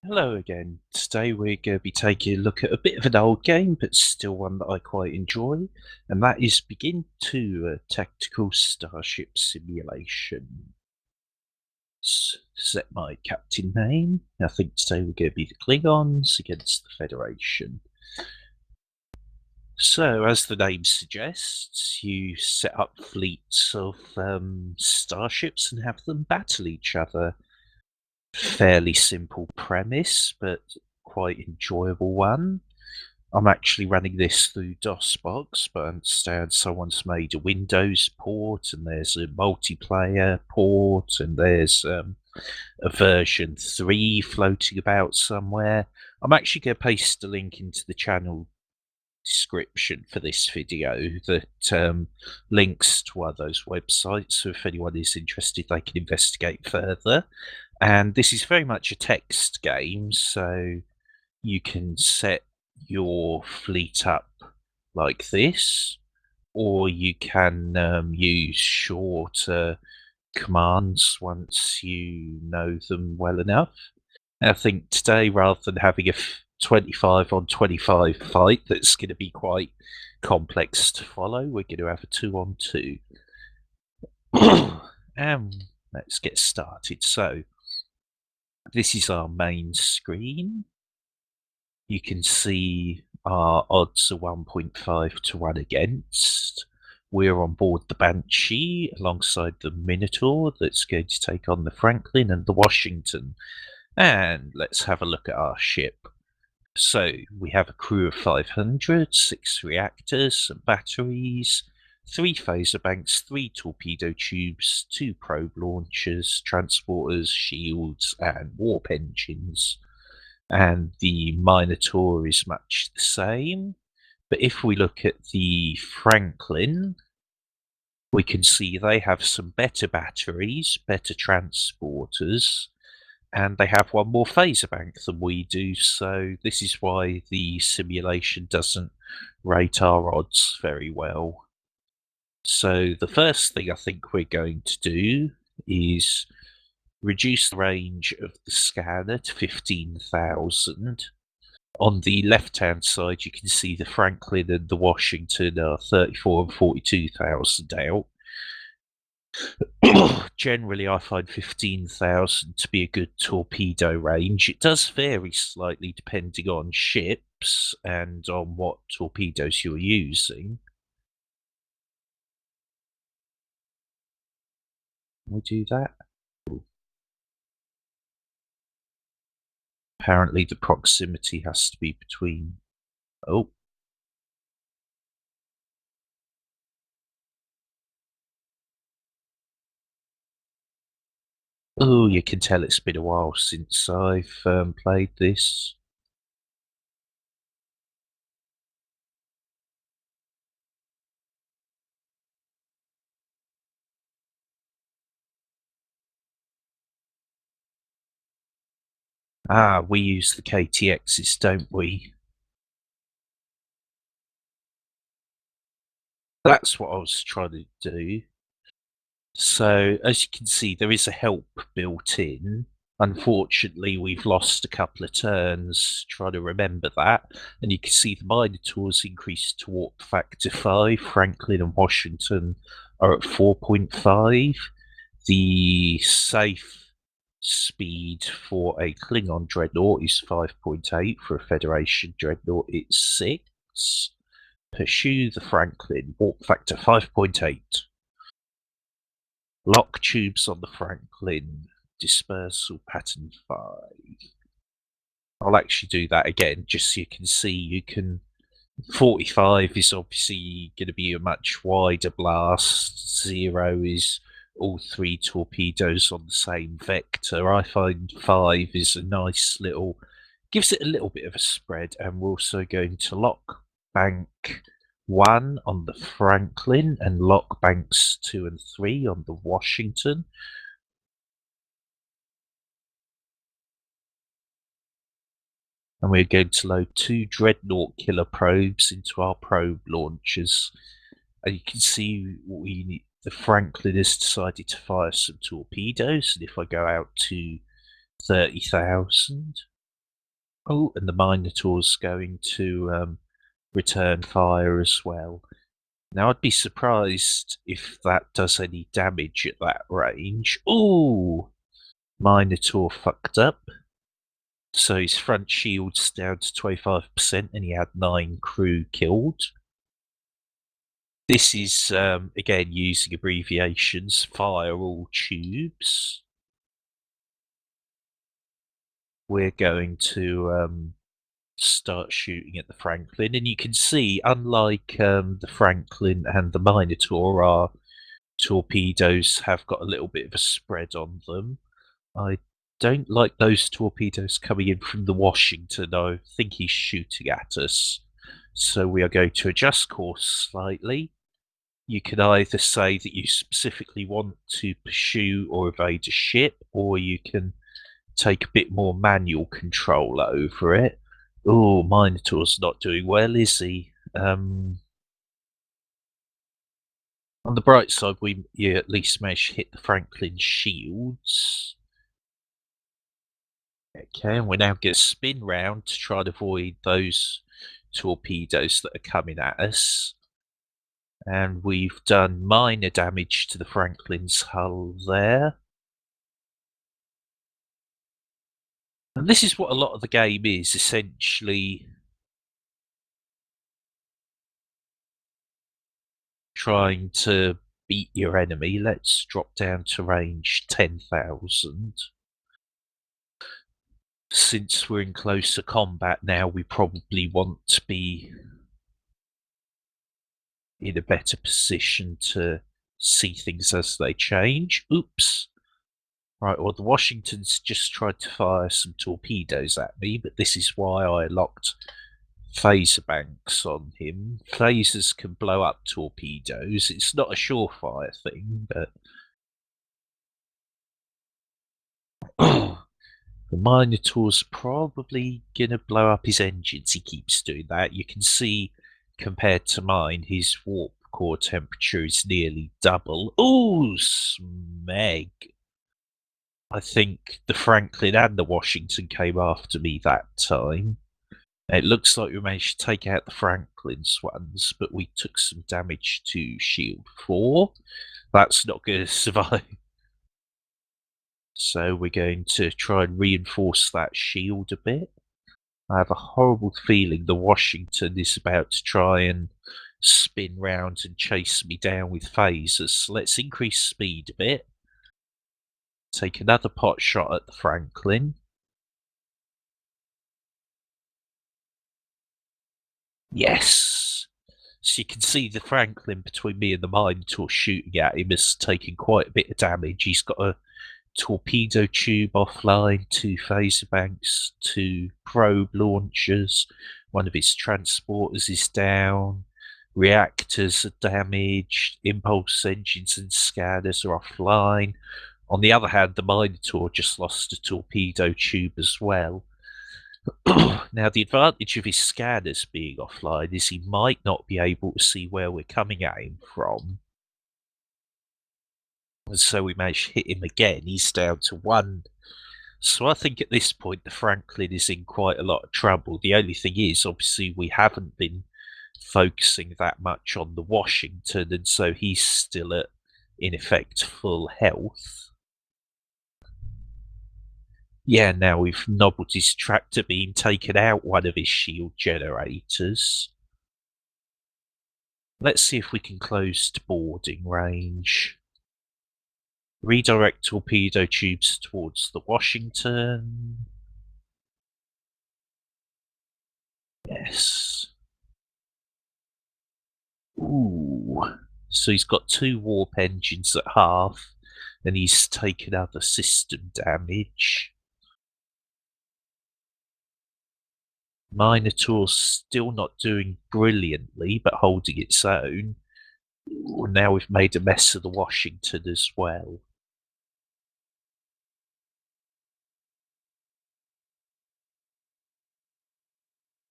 Hello again. Today we're going to be taking a look at a bit of an old game, but still one that I quite enjoy, and that is Begin2, a tactical starship simulation. Set my captain name. I think today we're going to be the Klingons against the Federation. So, as the name suggests, you set up fleets of starships and have them battle each other. Fairly simple premise, but quite enjoyable one. I'm actually running this through DOSBox, but I understand someone's made a Windows port, and there's a multiplayer port, and there's a version 3 floating about somewhere. I'm actually going to paste a link into the channel description for this video that links to one of those websites, so if anyone is interested they can investigate further. And this is very much a text game, so you can set your fleet up like this, or you can use shorter commands once you know them well enough. I think today, rather than having a 25 on 25 fight that's going to be quite complex to follow, we're going to have a 2 on 2. And let's get started. So, this is our main screen. You can see our odds are 1.5 to 1 against. We're on board the Banshee alongside the Minotaur that's going to take on the Franklin and the Washington. And let's have a look at our ship. So we have a crew of 500, 6 reactors, some batteries, 3 phaser banks, 3 torpedo tubes, 2 probe launchers, transporters, shields, and warp engines. And the Minotaur is much the same. But if we look at the Franklin, we can see they have some better batteries, better transporters, and they have one more phaser bank than we do, so this is why the simulation doesn't rate our odds very well. So the first thing I think we're going to do is reduce the range of the scanner to 15,000. On the left-hand side, you can see the Franklin and the Washington are 34 and 42,000 out. Generally, I find 15,000 to be a good torpedo range. It does vary slightly depending on ships and on what torpedoes you're using. Can we do that? Apparently, the proximity has to be between. Oh, oh, you can tell it's been a while since I've played this. Ah, we use the KTXs, don't we? That's what I was trying to do. So, as you can see, there is a help built in. Unfortunately, we've lost a couple of turns trying to remember that. And you can see the Minotaur's increased to warp factor 5. Franklin and Washington are at 4.5. The safe speed for a Klingon dreadnought is 5.8. For a Federation dreadnought, it's 6. Pursue the Franklin, warp factor 5.8. Lock tubes on the Franklin, dispersal pattern 5. I'll actually do that again, just so you can see. You can 45 is obviously going to be a much wider blast. 0 is all 3 torpedoes on the same vector. I find 5 is a nice little, gives it a little bit of a spread. And we're also going to lock bank 1 on the Franklin and lock banks 2 and 3 on the Washington. And we're going to load 2 Dreadnought killer probes into our probe launchers. And you can see the Franklin has decided to fire some torpedoes, and if I go out to 30,000, Oh, and the Minotaur's going to return fire as well. Now, I'd be surprised if that does any damage at that range. Ooh! Minotaur fucked up. So his front shield's down to 25% and he had 9 crew killed. This is, again, using abbreviations, fire all tubes. We're going to start shooting at the Franklin, and you can see, unlike the Franklin and the Minotaur, our torpedoes have got a little bit of a spread on them. I don't like those torpedoes coming in from the Washington. I think he's shooting at us. So we are going to adjust course slightly. You can either say that you specifically want to pursue or evade a ship, or you can take a bit more manual control over it. Oh, Minotaur's not doing well, is he? On the bright side, you at least managed to hit the Franklin shields. Okay, and we're now going to spin round to try to avoid those torpedoes that are coming at us. And we've done minor damage to the Franklin's hull there. And this is what a lot of the game is, essentially trying to beat your enemy. Let's drop down to range 10,000. Since we're in closer combat now, we probably want to be in a better position to see things as they change. Oops. Right, well, the Washington's just tried to fire some torpedoes at me, but this is why I locked phaser banks on him. Phasers can blow up torpedoes. It's not a surefire thing, but the Minotaur's probably gonna blow up his engines. He keeps doing that. You can see, compared to mine, his warp core temperature is nearly double. Ooh, smeg. I think the Franklin and the Washington came after me that time. It looks like we managed to take out the Franklin's ones, but we took some damage to Shield 4. That's not going to survive. So we're going to try and reinforce that shield a bit. I have a horrible feeling the Washington is about to try and spin round and chase me down with phasers. So let's increase speed a bit. Take another pot shot at the Franklin. Yes! So you can see the Franklin between me and the Minotaur shooting at him has taken quite a bit of damage. He's got a torpedo tube offline, 2 phaser banks, 2 probe launchers, one of his transporters is down, reactors are damaged, impulse engines and scanners are offline. On the other hand, the Minotaur just lost a torpedo tube as well. Now, the advantage of his scanners being offline is he might not be able to see where we're coming at him from. And so we managed to hit him again. He's down to 1. So I think at this point the Franklin is in quite a lot of trouble. The only thing is, obviously, we haven't been focusing that much on the Washington, and so he's still at, in effect, full health. Yeah, now we've nobbled his tractor beam, taken out one of his shield generators. Let's see if we can close to boarding range. Redirect torpedo tubes towards the Washington. Yes. Ooh. So he's got 2 warp engines at half, and he's taken other system damage. Minotaur's still not doing brilliantly, but holding its own. Ooh, now we've made a mess of the Washington as well.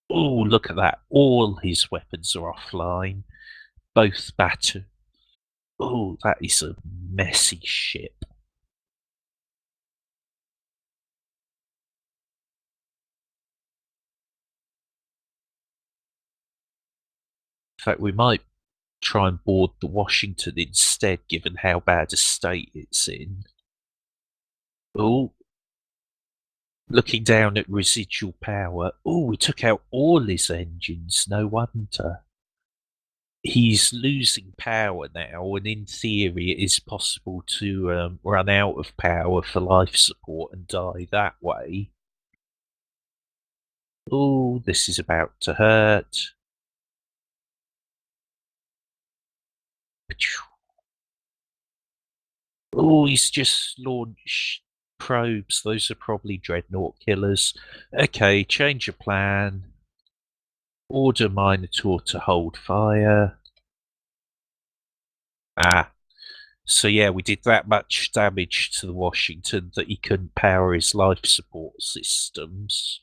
Oh, look at that. All his weapons are offline. Both batter. Oh, that is a messy ship. In fact, we might try and board the Washington instead, given how bad a state it's in. Oh, looking down at residual power. Oh, we took out all his engines, no wonder. He's losing power now, and in theory it is possible to run out of power for life support and die that way. Oh, this is about to hurt. Oh, he's just launched probes. Those are probably dreadnought killers. Okay, change of plan. Order Minotaur to hold fire. Ah, so yeah, we did that much damage to the Washington that he couldn't power his life support systems.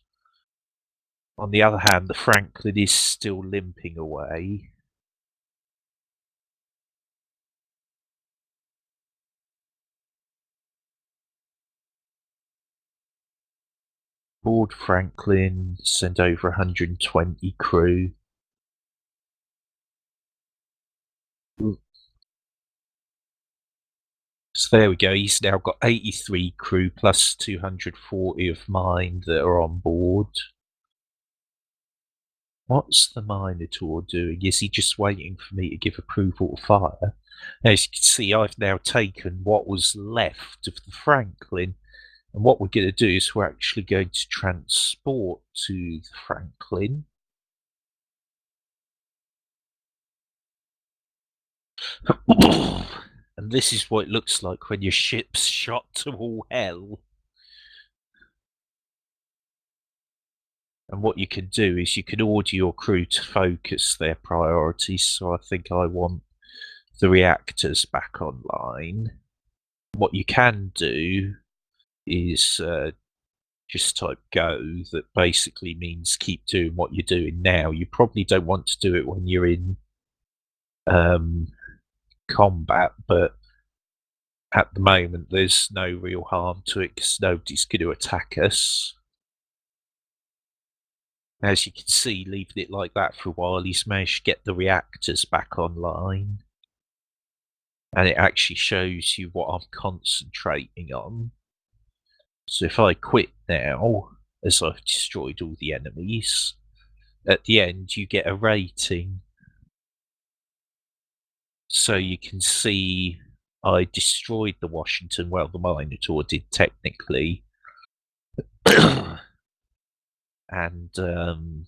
On the other hand, the Franklin is still limping away. Board Franklin, send over 120 crew. So there we go, he's now got 83 crew plus 240 of mine that are on board. What's the Minotaur doing? Is he just waiting for me to give approval to fire? As you can see, I've now taken what was left of the Franklin, and what we're going to do is we're actually going to transport to the Franklin. And this is what it looks like when your ship's shot to all hell. And what you can do is you can order your crew to focus their priorities. So I think I want the reactors back online. What you can do is just type go, that basically means keep doing what you're doing now. You probably don't want to do it when you're in combat, but at the moment there's no real harm to it because nobody's going to attack us. As you can see, leaving it like that for a while, he's managed to get the reactors back online. And it actually shows you what I'm concentrating on. So if I quit now, as I've destroyed all the enemies, at the end you get a rating. So you can see I destroyed the Washington, well, the Minotaur did technically. And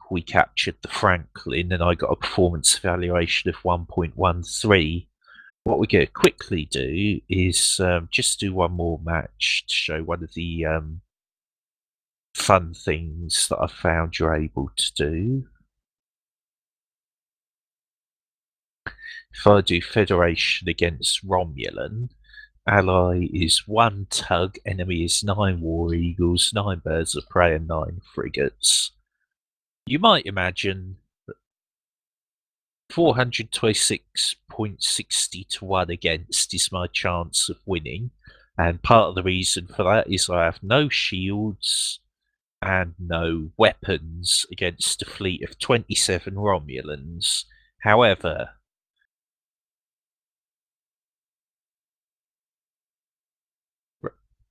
we captured the Franklin, and I got a performance evaluation of 1.13. What we're going to quickly do is just do one more match to show one of the fun things that I've found you're able to do. If I do Federation against Romulan, ally is 1 tug, enemy is 9 war eagles, 9 birds of prey, and 9 frigates. You might imagine that 426.60 to 1 against is my chance of winning, and part of the reason for that is I have no shields and no weapons against a fleet of 27 Romulans. However,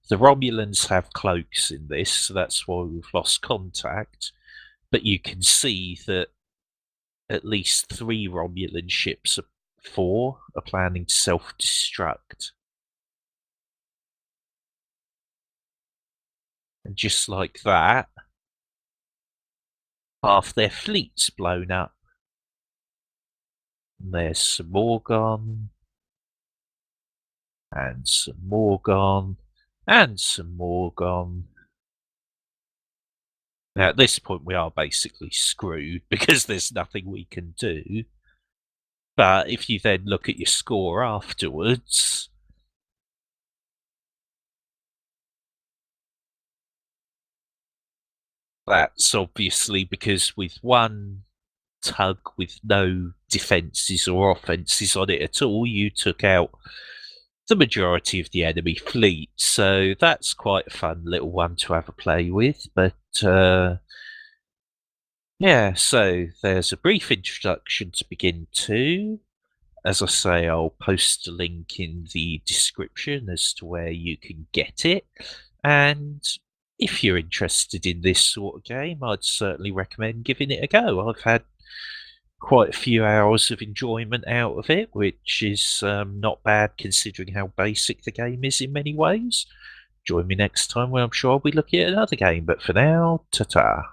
the Romulans have cloaks in this, so that's why we've lost contact. But you can see that at least 3 Romulan ships, 4, are planning to self-destruct. And just like that, half their fleet's blown up. And there's some more gone. And some more gone. And some more gone. Now, at this point, we are basically screwed because there's nothing we can do. But if you then look at your score afterwards, that's obviously because with 1 tug with no defences or offences on it at all, you took out the majority of the enemy fleet. So that's quite a fun little one to have a play with. But Yeah, so there's a brief introduction to Begin2. As I say, I'll post a link in the description as to where you can get it. And if you're interested in this sort of game, I'd certainly recommend giving it a go. I've had quite a few hours of enjoyment out of it, which is not bad considering how basic the game is in many ways. Join me next time where I'm sure I'll be looking at another game, but for now, ta-ta.